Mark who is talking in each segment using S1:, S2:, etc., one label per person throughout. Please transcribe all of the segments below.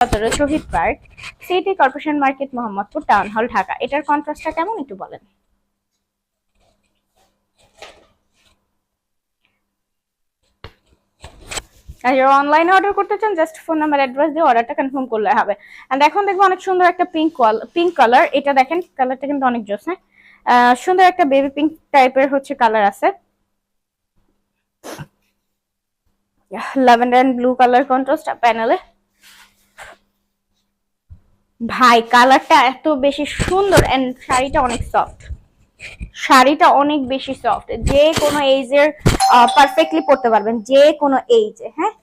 S1: 17 Shahid park, city corporation market, Mohammadpur town hall, Dhaka. এটার কন্ট্রাস্টটা কেমন একটু বলেন। আর যারা অনলাইনে অর্ডার করতে চান জাস্ট ফোন নাম্বার অ্যাড্রেস দিয়ে অর্ডারটা কনফার্ম করলে হবে। এন্ড এখন দেখবো অনেক সুন্দর একটা পিঙ্ক কালার। এটা দেখেন কালারটা কিন্তু অনেক জোস। হ্যাঁ, সুন্দর একটা বেবি পিঙ্ক টাইপের হচ্ছে কালার আছে। Lavender and blue colour contrast প্যানেলে। ভাই কালারটা এত বেশি সুন্দর এন্ড শাড়িটা অনেক সফট। শাড়িটা অনেক বেশি সফট, যে কোনো এইজের পারফেক্টলি পরতে পারবেন, যে কোনো এইজে। হ্যাঁ,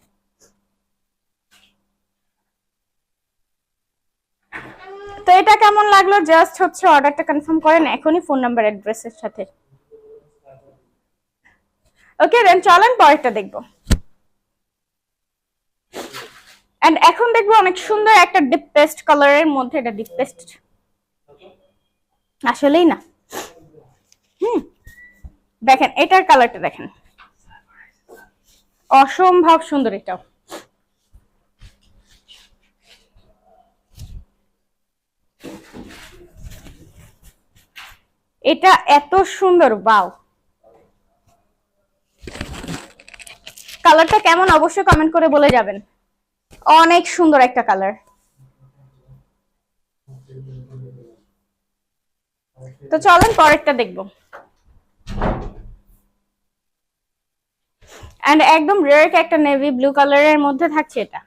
S1: তো এটা কেমন লাগলো জাস্ট হচ্ছে অর্ডারটা কনফার্ম করেন এখনই ফোন নাম্বার অ্যাড্রেসের সাথে। ওকে দেন চলেন পরেরটা দেখবো। এন্ড এখন দেখবো অনেক সুন্দর একটা ডিপ পেস্ট কালারের মধ্যে। এটা ডিপ পেস্ট আসলেই না। দেখেন এটার কালারটা দেখেন, অসম্ভব সুন্দর। এটাও এটা এত সুন্দর, বাও। কালারটা কেমন অবশ্যই কমেন্ট করে বলে যাবেন। অনেক সুন্দর একটা কালার। তো চলেন পরেরটা দেখবো। এন্ড একদম রেয়ার একটা নেভি ব্লু কালারের মধ্যে থাকছে এটা।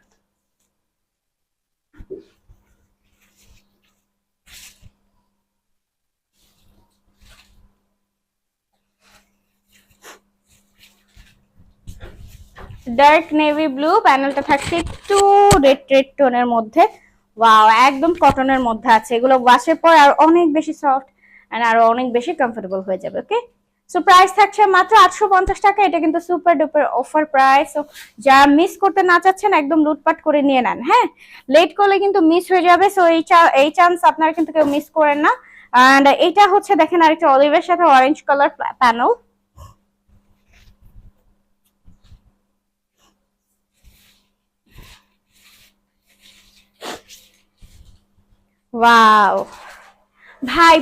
S1: ডার্ক নেভি ব্লু, প্যানেলটা থাকছে একটু রেড টোনের মধ্যে। ওয়াও, একদম কটনের মধ্যে আছে। এগুলো ওয়াশের পর আর অনেক বেশি সফট এন্ড আরো অনেক বেশি কমফোর্টেবল হয়ে যাবে। ওকে, সো প্রাইস থাকছে মাত্র 850 টাকা। এটা কিন্তু super duper offer price. So যা মিস করতে না চাচ্ছেন একদম লুটপাট করে নিয়ে নেন। হ্যাঁ, লেট করলে কিন্তু মিস হয়ে যাবে। সো এই চান্স আপনারা কিন্তু কেউ মিস করেন না। এন্ড এটা হচ্ছে দেখেন আরেকটা অলিভের সাথে অরেঞ্জ কালার প্যানেল। ওয়াও ভাই,